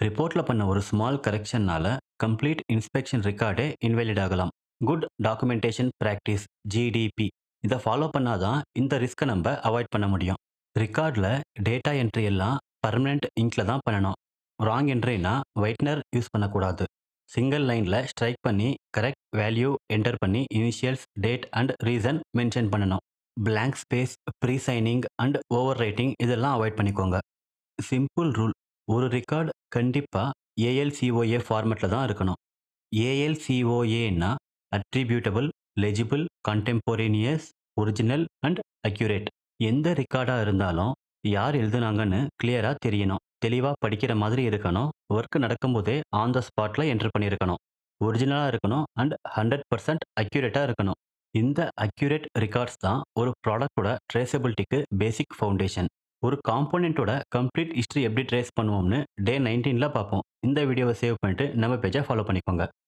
ரிப்போர்ட்ல பண்ண ஒரு ஸ்மால் கரெக்ஷன்னால கம்ப்ளீட் இன்ஸ்பெக்ஷன் ரெக்கார்டே இன்வேலிட் ஆகலாம். குட் டாக்குமெண்டேஷன் பிராக்டிஸ் ஜிடிபி இதை ஃபாலோ பண்ணாதான் இந்த ரிஸ்க்கை நம்ம அவாய்ட் பண்ண முடியும். ரெக்கார்ட்ல டேட்டா என்ட்ரி எல்லாம் பர்மனெண்ட் இங்க்ல தான் பண்ணணும். ராங் என்ட்ரினா ஒயிட்னர் யூஸ் பண்ணக்கூடாது. சிங்கிள் லைன்ல ஸ்ட்ரைக் பண்ணி கரெக்ட் வேல்யூ என்டர் பண்ணி initials date and reason mention பண்ணணும். blank space pre signing and overwriting இதெல்லாம் அவாய்ட் பண்ணிக்கோங்க. Simple rule. ஒரு ரெக்கார்ட் கண்டிப்பா ஏஎல்சிஓஏ ஃபார்மேட்ல தான் இருக்கணும். ஏஎல்சிஓஏன்னா அட்ரிபியூட்டபிள், லெஜிபிள், கண்டெம்போரேனியஸ், ஒரிஜினல் அண்ட் அக்யூரேட். எந்த ரெக்கார்டா இருந்தாலும் யார் எழுதுனாங்கன்னு கிளியரா தெரியணும். தெளிவா படிக்கிற மாதிரி இருக்கணும். ஒர்க் நடக்கும்போதே ஆன் த ஸ்பாட்ல என்டர் பண்ணியிருக்கணும். ஒரிஜினலா இருக்கணும் அண்ட் 100% அக்யூரேட்டா இருக்கணும். இந்த அக்யூரேட் ரெக்கார்ட்ஸ் தான் ஒரு ப்ராடக்ட்டோட ட்ரேசபிலிட்டிக்கு பேசிக் ஃபவுண்டேஷன். ஒரு காம்போனென்ட்டோட கம்ப்ளீட் ஹிஸ்டரி எப்படி ட்ரேஸ் பண்ணுவோம்னு டே 19ல பார்ப்போம். இந்த வீடியோவை சேவ் பண்ணிட்டு நம்ம பேஜை ஃபாலோ பண்ணிக்கோங்க.